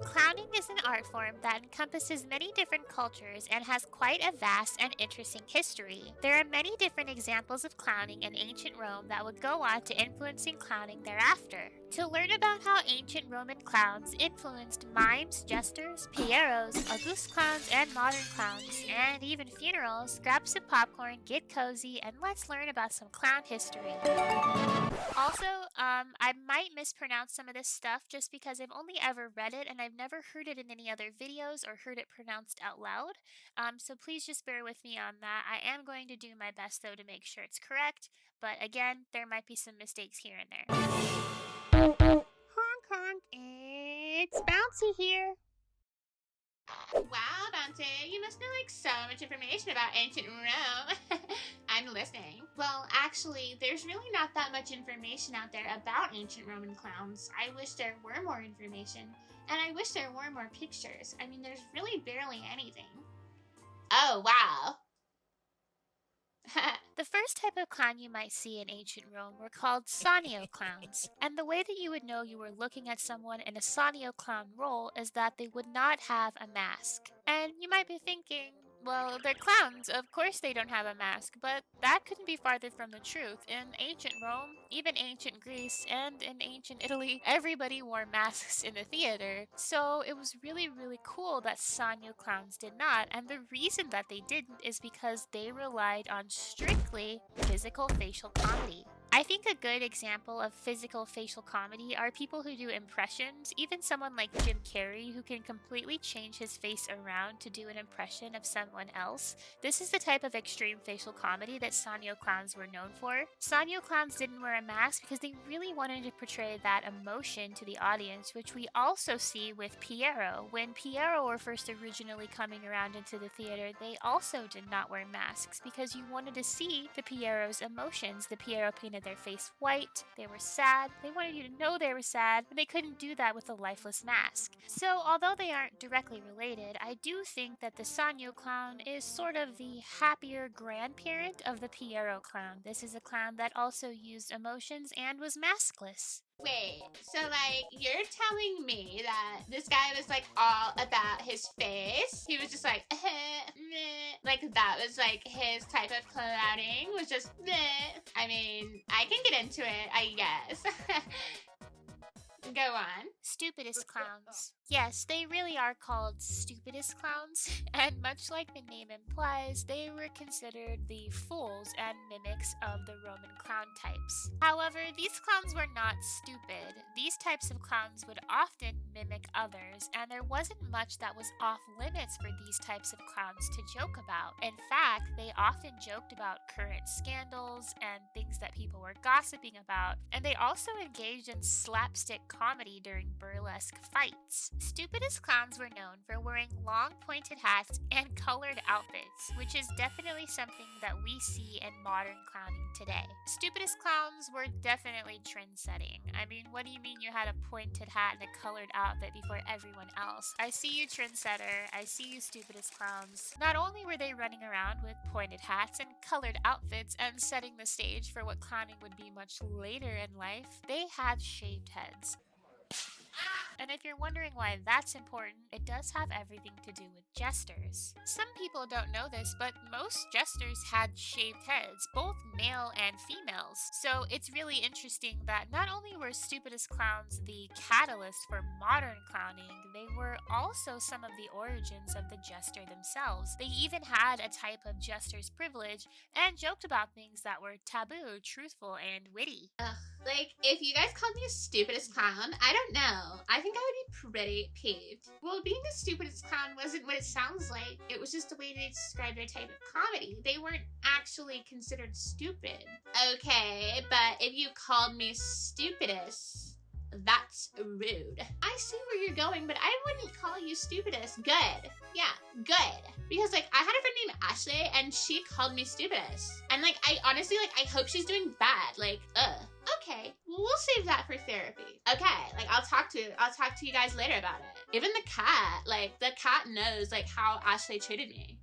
Clowning is an art form that encompasses many different cultures and has quite a vast and interesting history. There are many different examples of clowning in ancient Rome that would go on to influencing clowning thereafter. To learn about how ancient Roman clowns influenced mimes, jesters, Pierrots, Auguste clowns, and modern clowns, and even funerals, grab some popcorn, get cozy, and let's learn about some clown history. Also, I might mispronounce some of this stuff just because I've only ever read it and I've never heard it in any other videos or heard it pronounced out loud. So please just bear with me on that. I am going to do my best though to make sure it's correct, but again, there might be some mistakes here and there. Honk honk, it's Bouncy here. Wow, Dante, you must know like so much information about ancient Rome. I'm listening. Well, actually, there's really not that much information out there about ancient Roman clowns. I wish there were more information, and I wish there were more pictures. I mean, there's really barely anything. Oh, wow. The first type of clown you might see in ancient Rome were called Sannio clowns, and the way that you would know you were looking at someone in a Sannio clown role is that they would not have a mask. And you might be thinking, well, they're clowns, of course they don't have a mask, but that couldn't be farther from the truth. In ancient Rome, even ancient Greece, and in ancient Italy, everybody wore masks in the theater, so it was really, really cool that Sannio clowns did not, and the reason that they didn't is because they relied on strictly physical facial comedy. I think a good example of physical facial comedy are people who do impressions, even someone like Jim Carrey who can completely change his face around to do an impression of someone else. This is the type of extreme facial comedy that Sannio clowns were known for. Sannio clowns didn't wear a mask because they really wanted to portray that emotion to the audience, which we also see with Pierrot. When Pierrot were first originally coming around into the theater, they also did not wear masks because you wanted to see the Pierrot's emotions. The Pierrot painted their face white, they were sad, they wanted you to know they were sad, but they couldn't do that with a lifeless mask. So although they aren't directly related, I do think that the Sannio clown is sort of the happier grandparent of the Pierrot clown. This is a clown that also used emotions and was maskless. Wait, so like you're telling me that this guy was like all about his face? He was just like, meh. Like that was like his type of clowning was just meh. I mean, I can get into it, I guess. Go on. Stupidest clowns. Yes, they really are called stupidest clowns, and much like the name implies, they were considered the fools and mimics of the Roman clown types. However, these clowns were not stupid. These types of clowns would often mimic others, and there wasn't much that was off limits for these types of clowns to joke about. In fact, they often joked about current scandals and things that people were gossiping about, and they also engaged in slapstick comedy during burlesque fights. Stupidest clowns were known for wearing long pointed hats and colored outfits, which is definitely something that we see in modern clowning today. Stupidest clowns were definitely trend-setting. I mean, what do you mean you had a pointed hat and a colored outfit before everyone else? I see you, trendsetter. I see you, stupidest clowns. Not only were they running around with pointed hats and colored outfits and setting the stage for what clowning would be much later in life, they had shaved heads. And if you're wondering why that's important, it does have everything to do with jesters. Some people don't know this, but most jesters had shaved heads, both male and females. So it's really interesting that not only were stupidest clowns the catalyst for modern clowning, they were also some of the origins of the jester themselves. They even had a type of jester's privilege and joked about things that were taboo, truthful, and witty. Like, if you guys called me a stupidest clown, I don't know. I think I would be pretty peeved. Well, being the stupidest clown wasn't what it sounds like. It was just a way to describe their type of comedy. They weren't actually considered stupid. Okay, but if you called me stupidest, that's rude. I see where you're going, but I wouldn't call you stupidest. Good. Yeah, good. Because like I had a friend named Ashley and she called me stupidest. And like I honestly like I hope she's doing bad. Like, okay, well, we'll save that for therapy. Okay, like I'll talk to you guys later about it. Even the cat knows like how Ashley treated me.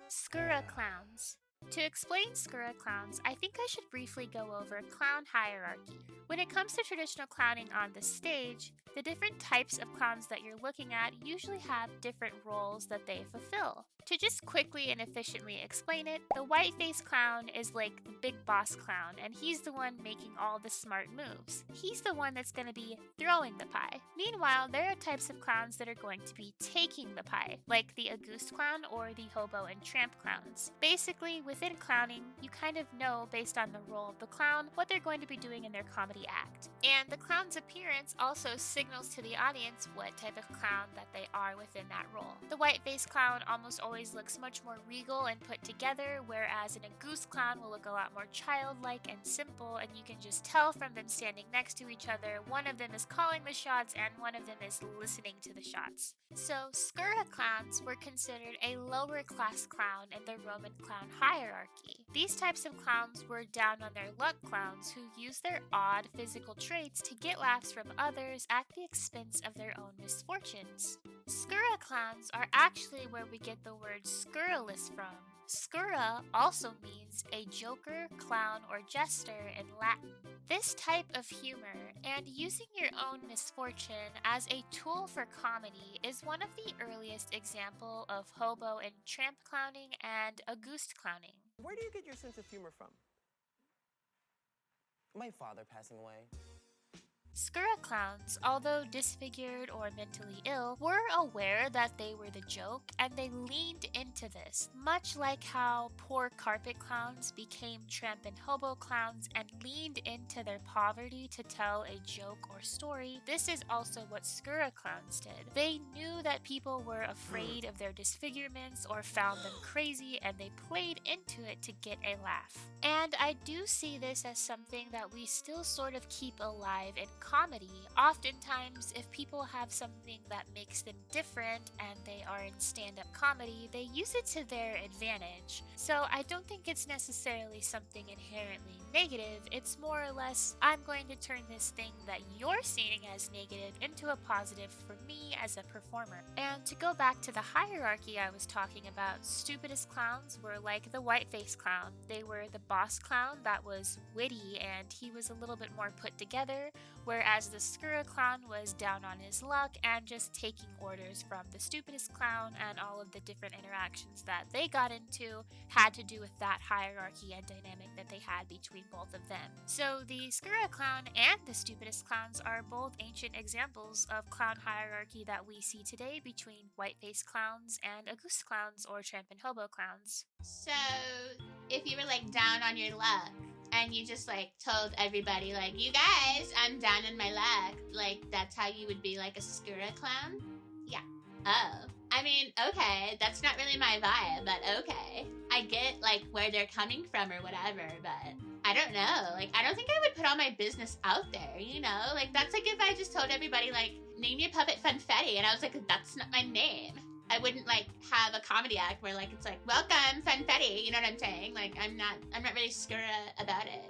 Skura clowns. To explain Skura clowns, I think I should briefly go over clown hierarchy. When it comes to traditional clowning on the stage, the different types of clowns that you're looking at usually have different roles that they fulfill. To just quickly and efficiently explain it, the white-faced clown is like the big boss clown, and he's the one making all the smart moves. He's the one that's going to be throwing the pie. Meanwhile, there are types of clowns that are going to be taking the pie, like the Auguste clown or the hobo and tramp clowns. Basically, within clowning, you kind of know, based on the role of the clown, what they're going to be doing in their comedy act. And the clown's appearance also signals to the audience what type of clown that they are within that role. The white-faced clown almost always looks much more regal and put together, whereas an Auguste clown will look a lot more childlike and simple, and you can just tell from them standing next to each other, one of them is calling the shots and one of them is listening to the shots. So, Skura clowns were considered a lower class clown in the Roman clown hierarchy. These types of clowns were down on their luck clowns who used their odd physical traits to get laughs from others at the expense of their own misfortunes. Skura clowns are actually where we get the word scurrilous from. Skura also means a joker, clown, or jester in Latin. This type of humor and using your own misfortune as a tool for comedy is one of the earliest examples of hobo and tramp clowning and Auguste clowning. Where do you get your sense of humor from? My father passing away. Skura clowns, although disfigured or mentally ill, were aware that they were the joke and they leaned into this, much like how poor carpet clowns became tramp and hobo clowns and leaned into their poverty to tell a joke or story. This is also what Skura clowns did. They knew that people were afraid of their disfigurements or found them crazy, and they played into it to get a laugh. And I do see this as something that we still sort of keep alive in comedy. Oftentimes, if people have something that makes them different and they are in stand-up comedy, they use it to their advantage. So I don't think it's necessarily something inherently negative. It's more or less, I'm going to turn this thing that you're seeing as negative into a positive for me as a performer. And to go back to the hierarchy I was talking about, stupidest clowns were like the white-faced clown. They were the boss clown that was witty and he was a little bit more put together, whereas the Skura clown was down on his luck and just taking orders from the stupidest clown, and all of the different interactions that they got into had to do with that hierarchy and dynamic that they had between both of them. So the Skura clown and the stupidest clowns are both ancient examples of clown hierarchy that we see today between white-faced clowns and Auguste clowns or tramp and hobo clowns. So, if you were like down on your luck and you just like told everybody like, you guys, I'm down on my luck, like that's how you would be like a Skura clown? Yeah. Oh. I mean, okay, that's not really my vibe, but okay. I get like where they're coming from or whatever, but I don't know. Like, I don't think I would put all my business out there, you know? Like, that's like if I just told everybody like, name your puppet Funfetti, and I was like, that's not my name. I wouldn't like have a comedy act where like it's like, welcome Funfetti, you know what I'm saying? Like I'm not really Skura about it.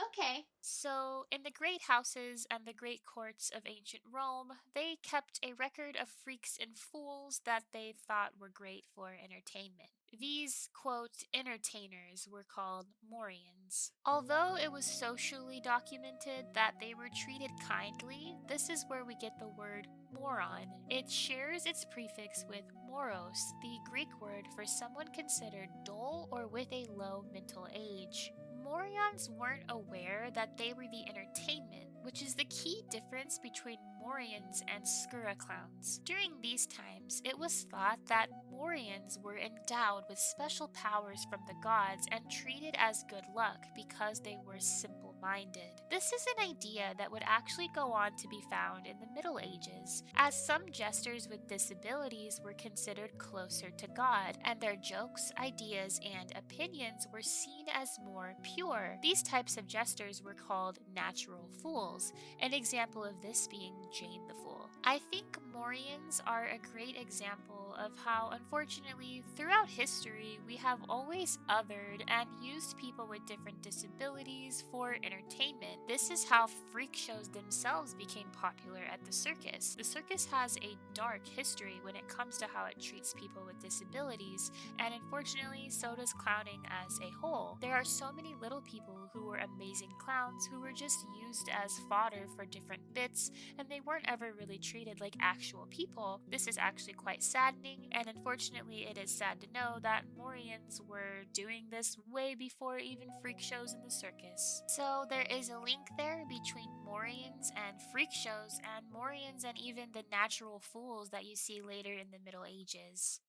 Okay. So, in the great houses and the great courts of ancient Rome, they kept a record of freaks and fools that they thought were great for entertainment. These, quote, entertainers were called Morions. Although it was socially documented that they were treated kindly, this is where we get the word moron. It shares its prefix with moros, the Greek word for someone considered dull or with a low mental age. Morions weren't aware that they were the entertainment, which is the key difference between Morions and Skura clowns. During these times, it was thought that Morions were endowed with special powers from the gods and treated as good luck because they were simple-minded. This is an idea that would actually go on to be found in the Middle Ages, as some jesters with disabilities were considered closer to God, and their jokes, ideas, and opinions were seen as more pure. These types of jesters were called natural fools, an example of this being Jane the Fool. I think Morions are a great example of how, unfortunately, throughout history, we have always othered and used people with different disabilities for entertainment. This is how freak shows themselves became popular at the circus. The circus has a dark history when it comes to how it treats people with disabilities, and unfortunately, so does clowning as a whole. There are so many little people who were amazing clowns who were just used as fodder for different bits, and they weren't ever really treated like actual people. This is actually quite saddening, and unfortunately, it is sad to know that Moriones were doing this way before even freak shows in the circus. So there is a link there between Moriones and freak shows, and Moriones and even the natural fools that you see later in the Middle Ages.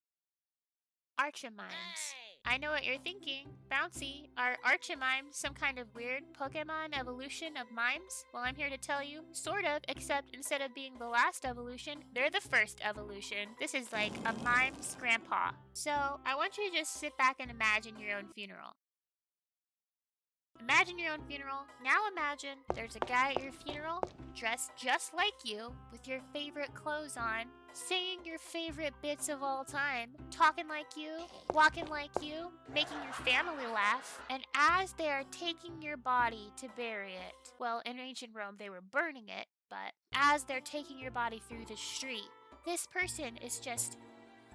Archimimes. I know what you're thinking. Bouncy, are Archimimes some kind of weird Pokemon evolution of mimes? Well, I'm here to tell you, sort of, except instead of being the last evolution, they're the first evolution. This is like a mime's grandpa. So, I want you to just sit back and imagine your own funeral. Imagine your own funeral. Now imagine there's a guy at your funeral dressed just like you with your favorite clothes on, saying your favorite bits of all time, talking like you, walking like you, making your family laugh, and as they are taking your body to bury it, well, in ancient Rome they were burning it, but as they're taking your body through the street, this person is just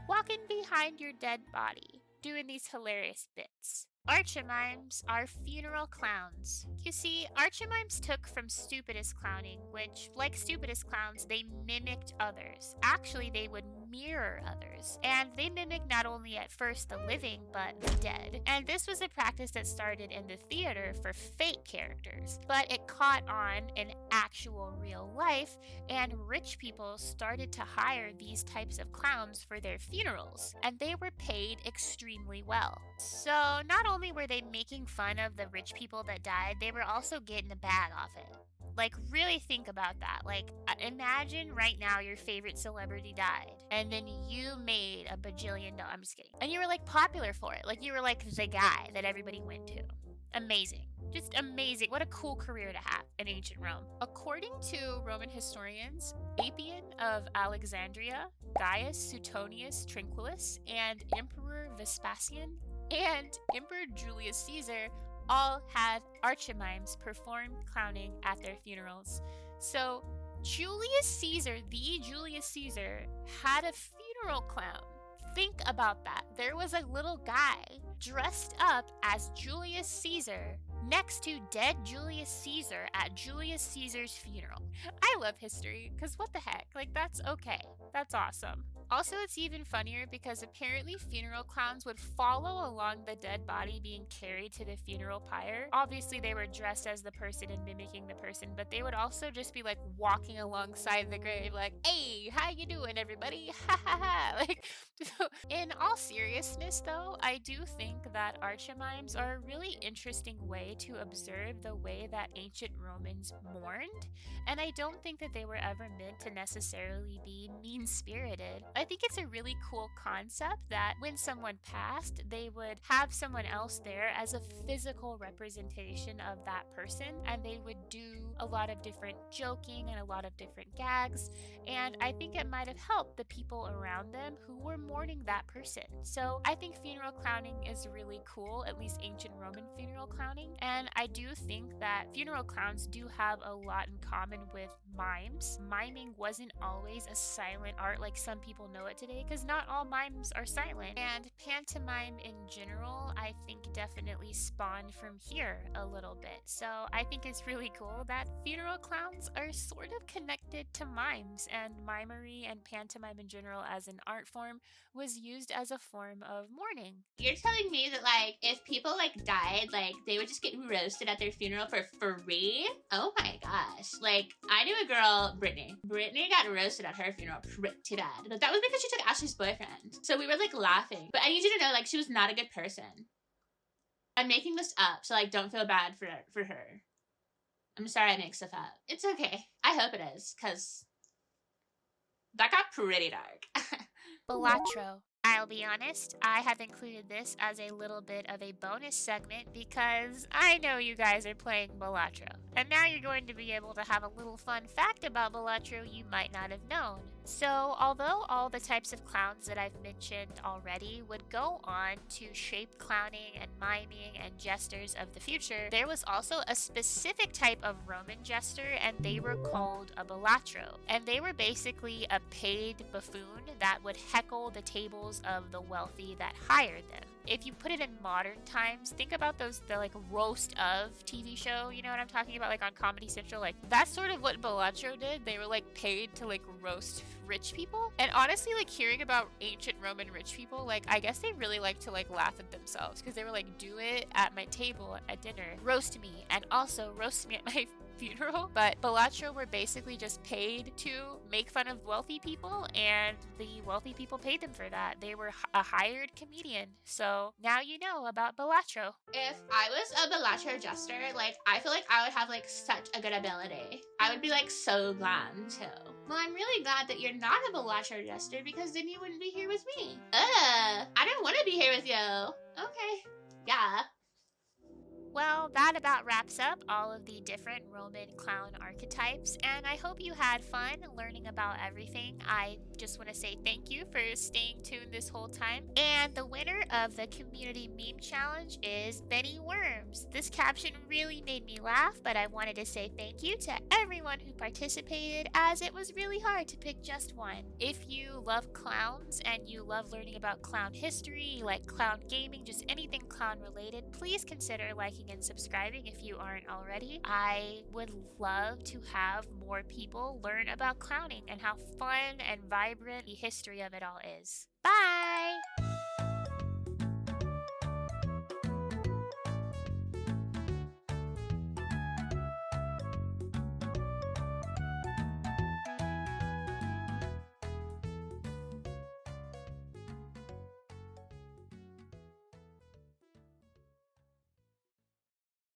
walking behind your dead body, doing these hilarious bits. Archimimes are funeral clowns. You see, Archimimes took from Stupidest clowning, which, like Stupidest clowns, they mimicked others. Actually, they would mirror others. And they mimicked not only at first the living, but the dead. And this was a practice that started in the theater for fake characters. But it caught on in actual real life, and rich people started to hire these types of clowns for their funerals. And they were paid extremely well. So, not only were they making fun of the rich people that died, they were also getting a bag off it. Like, really think about that. Like, imagine right now your favorite celebrity died, and then you made a bajillion dollars. I'm just kidding. And you were, like, popular for it. Like, you were, like, the guy that everybody went to. Amazing. Just amazing. What a cool career to have in ancient Rome. According to Roman historians, Appian of Alexandria, Gaius Suetonius Tranquillus, and Emperor Vespasian, and Emperor Julius Caesar all had Archimimes perform clowning at their funerals. So Julius Caesar, the Julius Caesar, had a funeral clown. Think about that. There was a little guy dressed up as Julius Caesar next to dead Julius Caesar at Julius Caesar's funeral. I love history, because what the heck? Like, that's okay. That's awesome. Also, it's even funnier because apparently funeral clowns would follow along the dead body being carried to the funeral pyre. Obviously, they were dressed as the person and mimicking the person, but they would also just be like walking alongside the grave like, hey, how you doing, everybody? Ha ha ha. Like, so in all seriousness, though, I do think that Archimimes are a really interesting way to observe the way that ancient Romans mourned, and I don't think that they were ever meant to necessarily be mean-spirited. I think it's a really cool concept that when someone passed, they would have someone else there as a physical representation of that person, and they would do a lot of different joking and a lot of different gags, and I think it might have helped the people around them who were mourning that person. So I think funeral clowning is really cool, at least ancient Roman funeral clowning, and I do think that funeral clowns do have a lot in common with mimes. Miming wasn't always a silent art like some people know it today, because not all mimes are silent, and pantomime in general I think definitely spawned from here a little bit. So I think it's really cool that funeral clowns are sort of connected to mimes, and mimery and pantomime in general as an art form was used as a form of mourning. You're telling me that, like, if people, like, died, like, they would just get roasted at their funeral for free? Oh my gosh. Like, I knew a girl, Brittany. Brittany got roasted at her funeral pretty bad. But that was because she took Ashley's boyfriend. So we were, like, laughing. But I need you to know, like, she was not a good person. I'm making this up, so, like, don't feel bad for her. I'm sorry I make stuff up. It's okay. I hope it is, because that got pretty dark. Balatro. I'll be honest, I have included this as a little bit of a bonus segment because I know you guys are playing Balatro. And now you're going to be able to have a little fun fact about Balatro you might not have known. So, although all the types of clowns that I've mentioned already would go on to shape clowning and miming and jesters of the future, there was also a specific type of Roman jester, and they were called a Balatro. And they were basically a paid buffoon that would heckle the tables of the wealthy that hired them. If you put it in modern times, think about the like roast of TV show, you know what I'm talking about, like on Comedy Central. Like that's sort of what Balatro did. They were like paid to like roast rich people. And honestly, like hearing about ancient Roman rich people, like I guess they really like to like laugh at themselves because they were like, do it at my table at dinner, roast me, and also roast me at my funeral. But Balatro were basically just paid to make fun of wealthy people, and the wealthy people paid them for that. They were a hired comedian. So now you know about Balatro. If I was a Balatro jester, like, I feel like I would have, like, such a good ability. I would be, like, so glad too. Well, I'm really glad that you're not a Balatro jester because then you wouldn't be here with me. I don't want to be here with you. Okay. Yeah. Well, that about wraps up all of the different Roman clown archetypes, and I hope you had fun learning about everything. I just want to say thank you for staying tuned this whole time. And the winner of the Community Meme Challenge is Benny Worms. This caption really made me laugh, but I wanted to say thank you to everyone who participated, as it was really hard to pick just one. If you love clowns and you love learning about clown history, like clown gaming, just anything clown related, please consider liking and subscribing if you aren't already. I would love to have more people learn about clowning and how fun and vibrant the history of it all is. Bye!